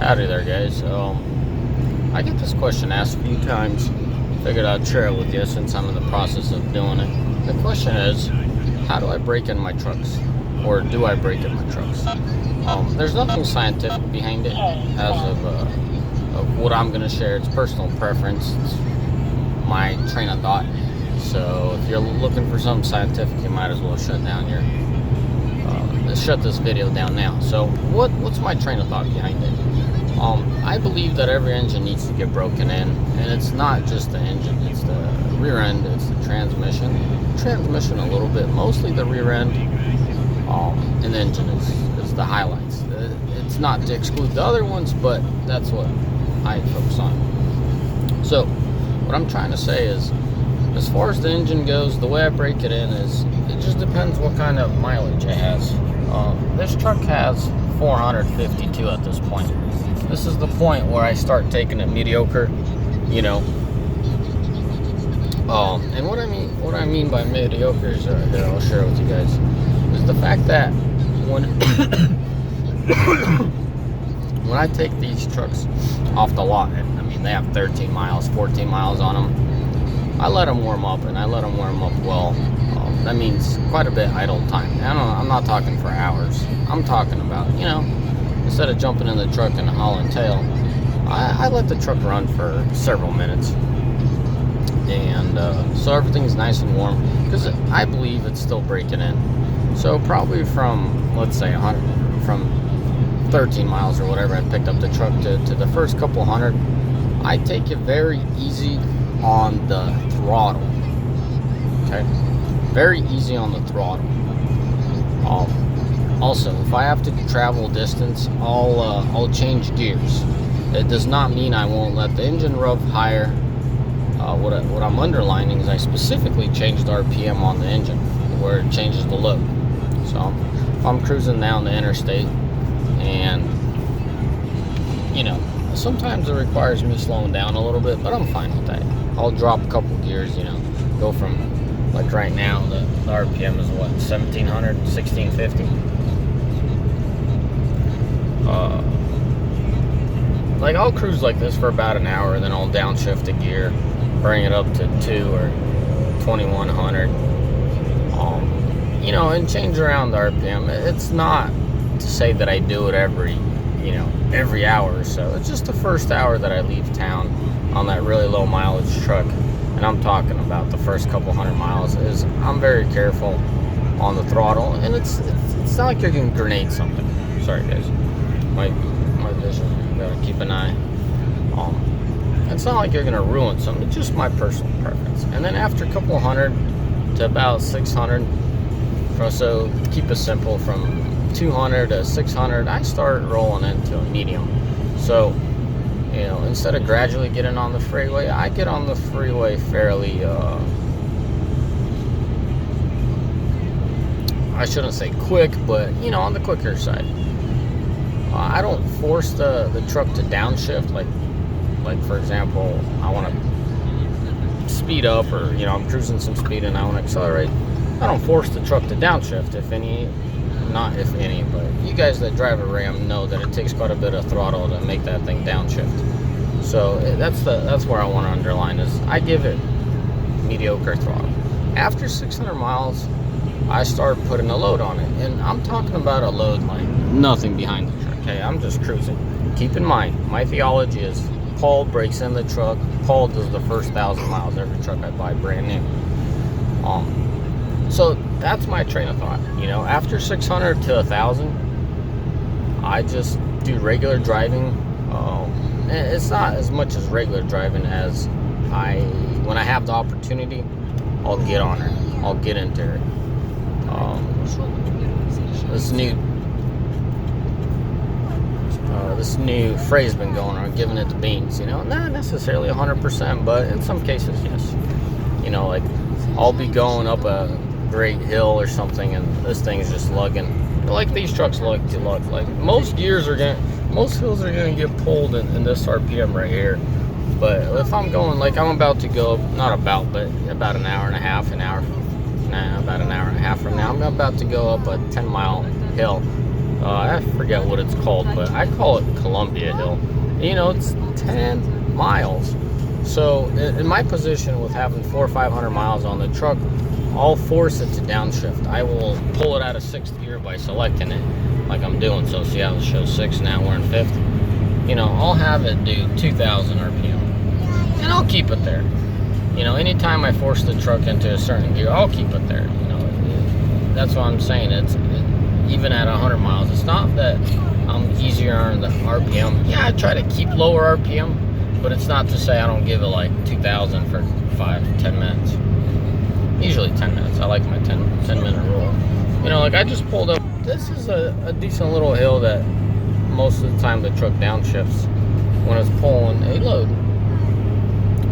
Howdy there, guys. I get this question asked a few times. Figured I'd share it with you since I'm in the process of doing it. The question is, how do I brake in my trucks? Or do I brake in my trucks? There's nothing scientific behind it as of what I'm going to share. It's personal preference. It's my train of thought. So if you're looking for something scientific, you might as well shut this video down now. So what's my train of thought behind it? I believe that every engine needs to get broken in, and it's not just the engine, it's the rear end, it's the transmission a little bit, mostly the rear end, and the engine is the highlights. It's not to exclude the other ones, but that's what I focus on. So what I'm trying to say is, as far as the engine goes, the way I break it in is, it just depends what kind of mileage it has. This truck has 452 at this point. This is the point where I start taking it mediocre, you know. And what I mean by mediocre is, here, I'll share it with you guys, is the fact that when when I take these trucks off the lot, I mean, they have 13 miles, 14 miles on them, I let them warm up, and I let them warm up well. That means quite a bit idle time. I'm not talking for hours. I'm talking about, you know, instead of jumping in the truck and hauling tail, I let the truck run for several minutes. And so everything's nice and warm, because I believe it's still breaking in. So probably from, let's say, 100, from 13 miles or whatever I picked up the truck to the first couple hundred, I take it very easy on the throttle. Okay? Very easy on the throttle. Also, if I have to travel distance, I'll change gears. It does not mean I won't let the engine rev higher. What I'm underlining is I specifically changed RPM on the engine where it changes the load. So if I'm cruising down the interstate, and you know, sometimes it requires me slowing down a little bit, but I'm fine with that. I'll drop a couple gears, you know, go from, like right now, the RPM is what, 1700, 1650. Like, I'll cruise like this for about an hour, then I'll downshift a gear, bring it up to 2 or 2100, you know, and change around the RPM. It's not to say that I do it every hour or so. It's just the first hour that I leave town on that really low mileage truck, and I'm talking about the first couple hundred miles, is I'm very careful on the throttle, and it's not like you're gonna grenade something. Sorry guys, my vision, gotta keep an eye. It's not like you're gonna ruin something. It's just my personal preference. And then after a couple hundred to about 600, so keep it simple, from 200 to 600, I start rolling into a medium. So, you know, instead of gradually getting on the freeway, I get on the freeway fairly, I shouldn't say quick, but, you know, on the quicker side. I don't force the truck to downshift, like for example, I want to speed up, or, you know, I'm cruising some speed and I want to accelerate. I don't force the truck to downshift, not if any, but you guys that drive a Ram know that it takes quite a bit of throttle to make that thing downshift. So that's where I want to underline is, I give it mediocre throttle. After 600 miles, I start putting a load on it, and I'm talking about a load like nothing behind the truck. Okay, I'm just cruising. Keep in mind, my theology is, Paul breaks in the truck. Paul does the first 1,000 miles every truck I buy brand new. So that's my train of thought. You know, after 600 to 1,000, I just do regular driving. It's not as much as regular driving as when I have the opportunity, I'll get on it. I'll get into it. This new phrase been going on, giving it the beans, you know, not necessarily 100%, but in some cases, yes. You know, like, I'll be going up a great hill or something, and this thing is just lugging, like these trucks like to lug. Like, most hills are gonna get pulled in this RPM right here. But if I'm going, like, I'm about to go, but about an hour and a half from now, I'm about to go up a 10-mile hill. I forget what it's called, but I call it Columbia Hill. It's 10 miles. So in my position with having 400 or 500 miles on the truck, I'll force it to downshift. I will pull it out of 6th gear by selecting it like I'm doing. So see how it shows 6, now we're in 5th. I'll have it do 2,000 RPM. And I'll keep it there. Anytime I force the truck into a certain gear, I'll keep it there. That's what I'm saying. Even at 100 miles, it's not that I'm easier on the RPM. Yeah, I try to keep lower RPM, but it's not to say I don't give it like 2,000 for 5-10 minutes. Usually 10 minutes. I like my 10-minute rule. Like I just pulled up. This is a decent little hill that most of the time the truck downshifts when it's pulling a load.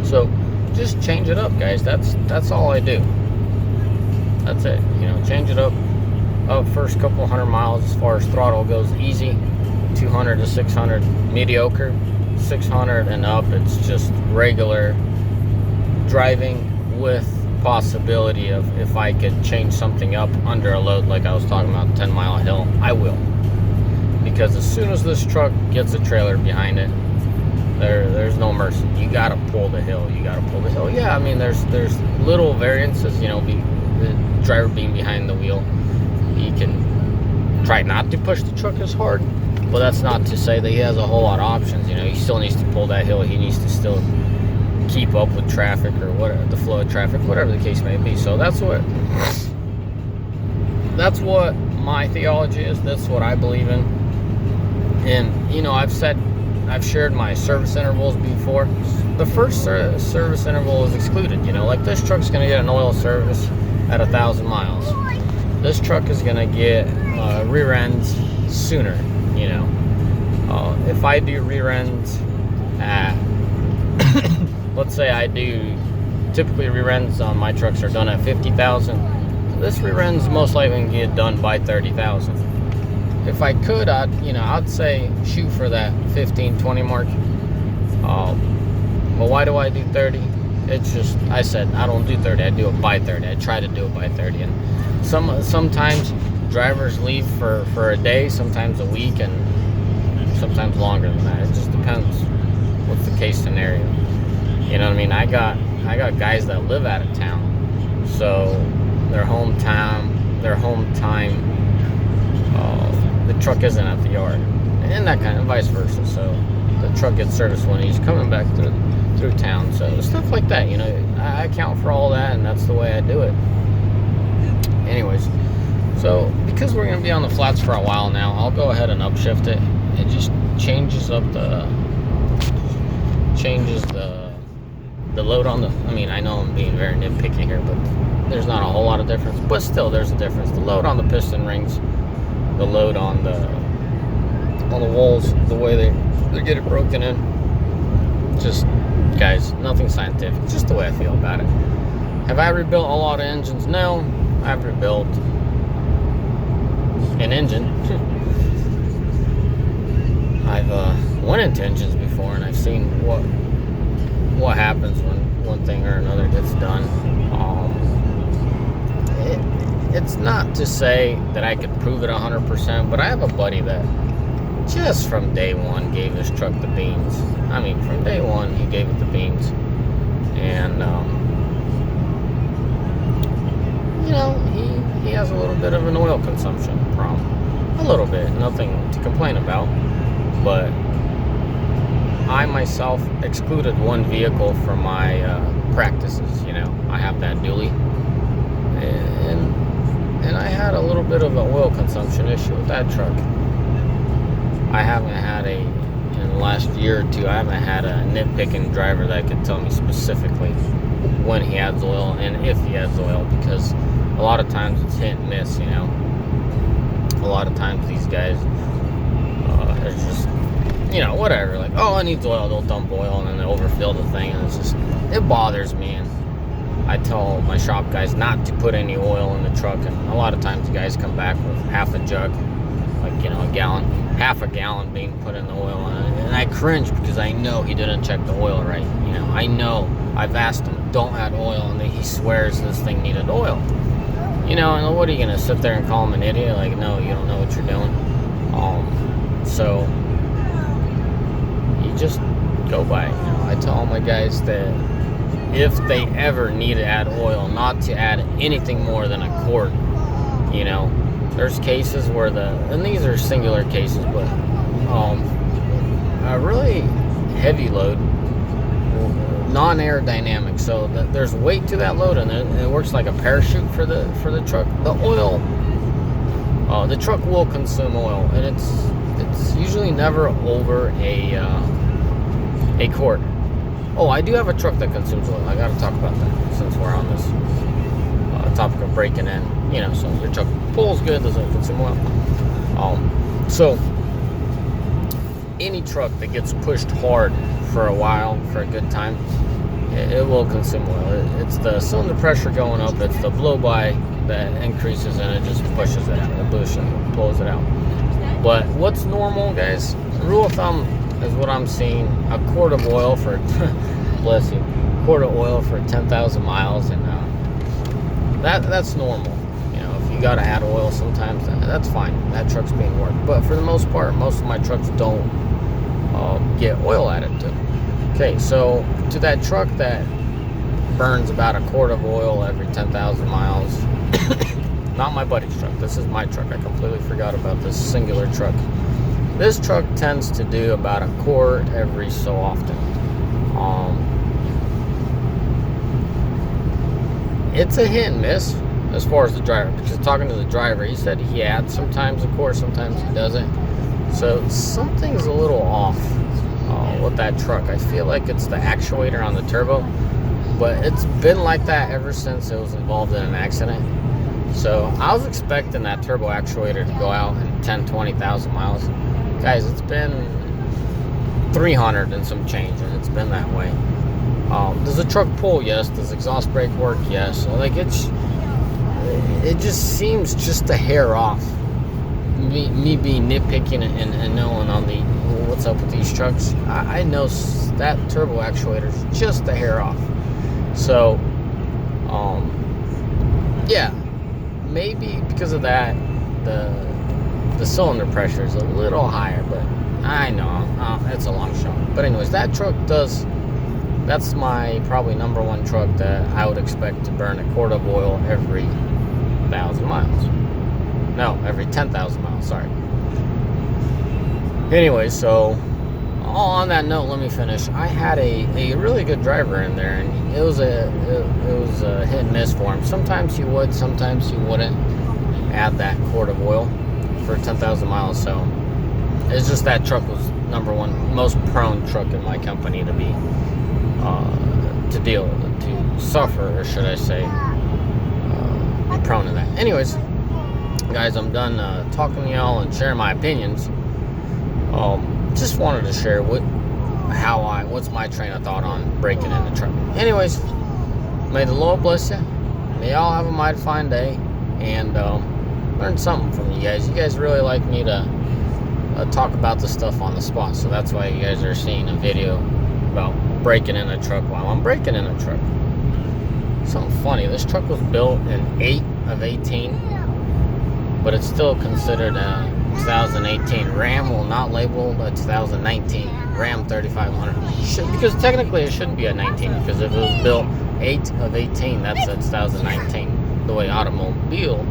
So just change it up, guys. That's all I do. That's it. Change it up. First couple 100 miles as far as throttle goes, easy. 200 to 600, mediocre. 600 and up, it's just regular driving with possibility of, if I could change something up under a load like I was talking about, 10-mile hill, I will. Because as soon as this truck gets a trailer behind it, there's no mercy. You gotta pull the hill. Yeah, I mean, there's little variances. The driver being behind the wheel, he can try not to push the truck as hard. Well, that's not to say that he has a whole lot of options. He still needs to pull that hill. He needs to still keep up with traffic or whatever, the flow of traffic, whatever the case may be. So that's what my theology is. That's what I believe in. And I've shared my service intervals before. The first service interval is excluded. Like this truck's gonna get an oil service at 1,000 miles. This truck is gonna get rear ends sooner. If I do rear ends at let's say I do, typically rear ends on my trucks are done at 50,000. This rear end's most likely going to get done by 30,000. If I could, I'd say shoot for that 15-20 mark. But why do I do 30? It's just, I said I don't do 30, I do it by 30. I try to do it by 30. And sometimes drivers leave for a day, sometimes a week, and sometimes longer than that. It just depends what's the case scenario. You know what I mean? I got guys that live out of town, so their home time, the truck isn't at the yard, and that kind of vice versa. So the truck gets serviced when he's coming back through town. So stuff like that, I account for all that, and that's the way I do it. Anyways, so because we're gonna be on the flats for a while now, I'll go ahead and upshift it. It just changes the load on the, I know I'm being very nitpicky here, but there's not a whole lot of difference, but still there's a difference. The load on the piston rings, the load on the walls, the way they get it broken in, just, guys, nothing scientific, just the way I feel about it. Have I rebuilt a lot of engines? No, I've rebuilt an engine. I've went into engines before, and I've seen what happens when one thing or another gets done. It's not to say that I could prove it 100%, but I have a buddy that just from day one gave his truck the beans. From day one he gave it the beans, and he has a little bit of an oil consumption problem. A little bit, nothing to complain about, but I myself excluded one vehicle from my practices. I have that dually, and I had a little bit of an oil consumption issue with that truck. I haven't had in the last year or two, I haven't had a nitpicking driver that could tell me specifically when he adds oil and if he adds oil, because a lot of times it's hit and miss. A lot of times these guys are just, whatever, like, oh, it needs oil, they'll dump oil and then they overfill the thing, and it bothers me. And I tell my shop guys not to put any oil in the truck, and a lot of times the guys come back with half a jug, like, a gallon, half a gallon being put in the oil, and I cringe because I know he didn't check the oil right. I know I've asked him, don't add oil, and he swears this thing needed oil. And what are you gonna sit there and call him an idiot? Like, no, you don't know what you're doing. So you just go by. I tell all my guys that if they ever need to add oil, not to add anything more than a quart. There's cases where and these are singular cases, but a really heavy load, non-aerodynamic, so there's weight to that load, and it works like a parachute for the truck. The truck will consume oil, and it's usually never over a quart. Oh, I do have a truck that consumes oil. I got to talk about that since we're on this topic of breaking in. So your truck pulls good, doesn't consume oil. So any truck that gets pushed hard for a while, for a good time, it will consume oil. It's the cylinder pressure going up, it's the blow-by that increases, and it just pushes it out. It blows it out. But what's normal, guys? Rule of thumb is what I'm seeing: a quart of oil for bless you, quart of oil for 10,000 miles, and that's normal. If you got to add oil sometimes, that's fine. That truck's being worked. But for the most part, most of my trucks don't get oil added to. Okay, so to that truck that burns about a quart of oil every 10,000 miles, not my buddy's truck. This is my truck. I completely forgot about this singular truck. This truck tends to do about a quart every so often. It's a hit and miss as far as the driver, because talking to the driver, he said he adds sometimes a quart, sometimes he doesn't. So something's a little off with that truck. I feel like it's the actuator on the turbo, but it's been like that ever since it was involved in an accident. So I was expecting that turbo actuator to go out in 10, 20,000 miles. Guys, it's been 300 and some change, and it's been that way. Does the truck pull? Yes. Does exhaust brake work? Yes. It just seems just a hair off. Me being nitpicking and knowing on what's up with these trucks, I know that turbo actuator is just a hair off. So, yeah, maybe because of that, the cylinder pressure is a little higher, but I know it's a long shot. But anyways, that truck that's my probably number one truck that I would expect to burn a quart of oil every 1,000 miles. No, every 10,000 miles, sorry. Anyway, so on that note, let me finish. I had a really good driver in there, and it was a hit and miss for him. Sometimes he would, sometimes he wouldn't add that quart of oil for 10,000 miles. So it's just that truck was number one most prone truck in my company to suffer, or should I say, be prone to that. Anyways, guys, I'm done talking to y'all and sharing my opinions. Just wanted to share what's my train of thought on breaking in the truck. Anyways, may the Lord bless you. May y'all have a mighty fine day, and learn something from you guys. You guys really like me to talk about the stuff on the spot, so that's why you guys are seeing a video about breaking in a truck while I'm breaking in a truck. Something funny, this truck was built in 8 of 18, but it's still considered a 2018. Ram will not label a 2019 Ram 3500, because technically it shouldn't be a 19, because if it was built 8 of 18, that's a 2019, the way automobile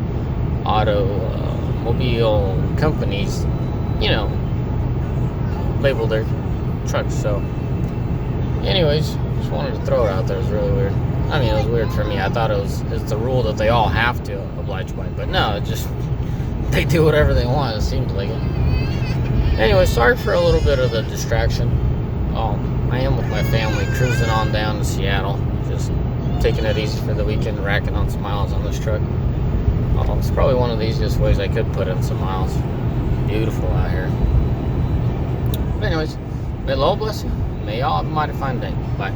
companies, label their trucks. So anyways, just wanted to throw it out there. It was really weird. I mean, it was weird for me. I thought it's a rule that they all have to oblige by, but no, they do whatever they want. It seems like it. Anyway, sorry for a little bit of the distraction. I am with my family, cruising on down to Seattle, just taking it easy for the weekend, racking on some miles on this truck. It's probably one of the easiest ways I could put in some miles. Beautiful out here. But anyways, may the Lord bless you. May y'all have a mighty fine day. Bye.